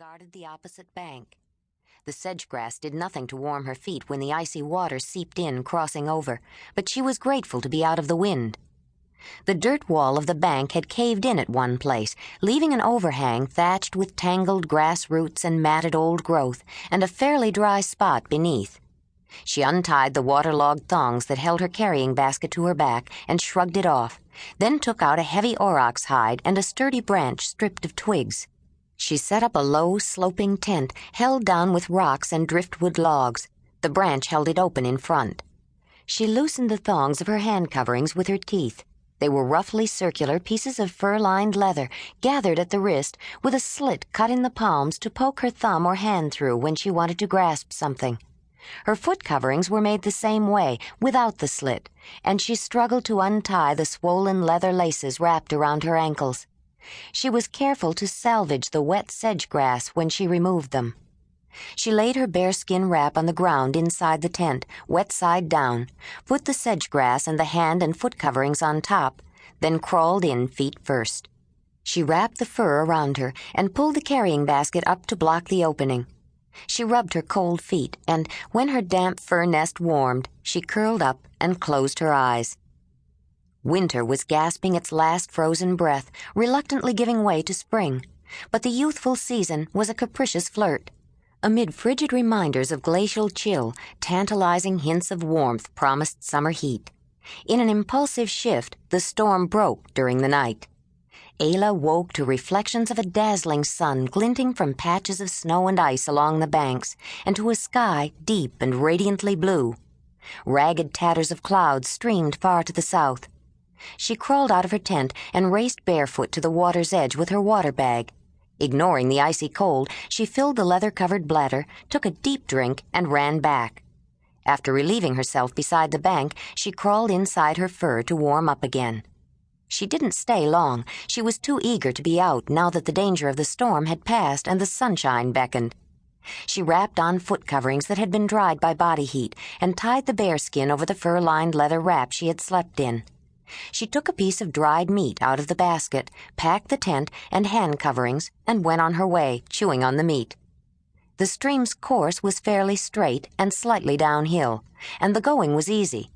guarded the opposite bank. The sedge grass did nothing to warm her feet when the icy water seeped in, crossing over, but she was grateful to be out of the wind. The dirt wall of the bank had caved in at one place, leaving an overhang thatched with tangled grass roots and matted old growth, and a fairly dry spot beneath. She untied the waterlogged thongs that held her carrying basket to her back and shrugged it off, then took out a heavy aurochs hide and a sturdy branch stripped of twigs. She set up a low, sloping tent held down with rocks and driftwood logs. The branch held it open in front. She loosened the thongs of her hand coverings with her teeth. They were roughly circular pieces of fur-lined leather, gathered at the wrist, with a slit cut in the palms to poke her thumb or hand through when she wanted to grasp something. Her foot coverings were made the same way, without the slit, and she struggled to untie the swollen leather laces wrapped around her ankles. She was careful to salvage the wet sedge grass when she removed them. She laid her bearskin wrap on the ground inside the tent, wet side down, put the sedge grass and the hand and foot coverings on top, then crawled in feet first. She wrapped the fur around her and pulled the carrying basket up to block the opening. She rubbed her cold feet, and when her damp fur nest warmed, she curled up and closed her eyes. Winter was gasping its last frozen breath, reluctantly giving way to spring, but the youthful season was a capricious flirt. Amid frigid reminders of glacial chill, tantalizing hints of warmth promised summer heat. In an impulsive shift, the storm broke during the night. Ayla woke to reflections of a dazzling sun glinting from patches of snow and ice along the banks, and to a sky deep and radiantly blue. Ragged tatters of clouds streamed far to the south. She crawled out of her tent and raced barefoot to the water's edge with her water bag. Ignoring the icy cold, she filled the leather-covered bladder, took a deep drink, and ran back. After relieving herself beside the bank, she crawled inside her fur to warm up again. She didn't stay long. She was too eager to be out now that the danger of the storm had passed and the sunshine beckoned. She wrapped on foot coverings that had been dried by body heat and tied the bearskin over the fur-lined leather wrap she had slept in. She took a piece of dried meat out of the basket, packed the tent and hand coverings, and went on her way, chewing on the meat. The stream's course was fairly straight and slightly downhill, and the going was easy.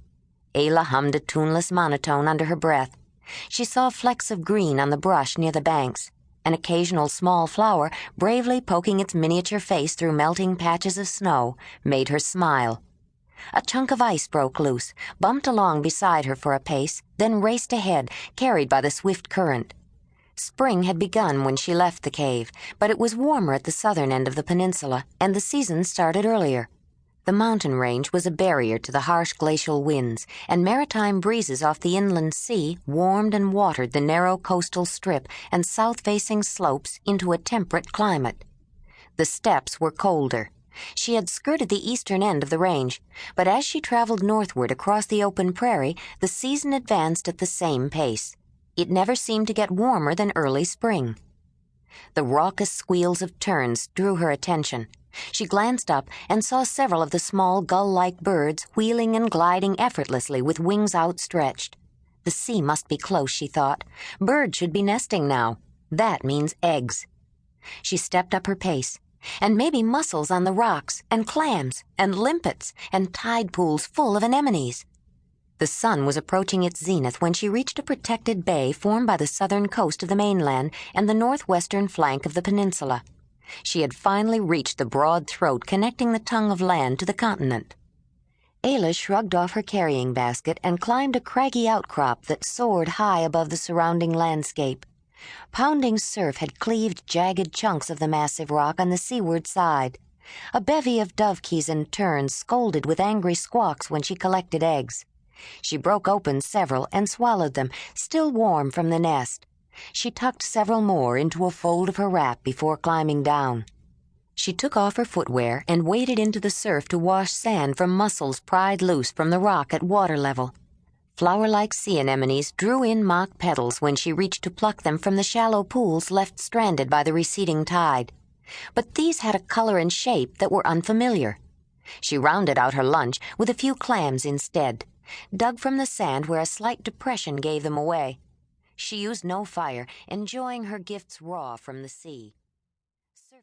Ayla hummed a tuneless monotone under her breath. She saw flecks of green on the brush near the banks. An occasional small flower, bravely poking its miniature face through melting patches of snow, made her smile. A chunk of ice broke loose, bumped along beside her for a pace, then raced ahead, carried by the swift current. Spring had begun when she left the cave, but it was warmer at the southern end of the peninsula, and the season started earlier. The mountain range was a barrier to the harsh glacial winds, and maritime breezes off the inland sea warmed and watered the narrow coastal strip and south-facing slopes into a temperate climate. The steppes were colder. She had skirted the eastern end of the range, but as she traveled northward across the open prairie, the season advanced at the same pace. It never seemed to get warmer than early spring. The raucous squeals of terns drew her attention. She glanced up and saw several of the small gull-like birds wheeling and gliding effortlessly with wings outstretched. The sea must be close, she thought. Birds should be nesting now. That means eggs. She stepped up her pace. And maybe mussels on the rocks, and clams, and limpets, and tide pools full of anemones. The sun was approaching its zenith when she reached a protected bay formed by the southern coast of the mainland and the northwestern flank of the peninsula. She had finally reached the broad throat connecting the tongue of land to the continent. Ayla shrugged off her carrying basket and climbed a craggy outcrop that soared high above the surrounding landscape. Pounding surf had cleaved jagged chunks of the massive rock on the seaward side. A bevy of dovekies and terns scolded with angry squawks when she collected eggs. She broke open several and swallowed them, still warm from the nest. She tucked several more into a fold of her wrap before climbing down. She took off her footwear and waded into the surf to wash sand from mussels pried loose from the rock at water level. Flower-like sea anemones drew in mock petals when she reached to pluck them from the shallow pools left stranded by the receding tide. But these had a color and shape that were unfamiliar. She rounded out her lunch with a few clams instead, dug from the sand where a slight depression gave them away. She used no fire, enjoying her gifts raw from the sea.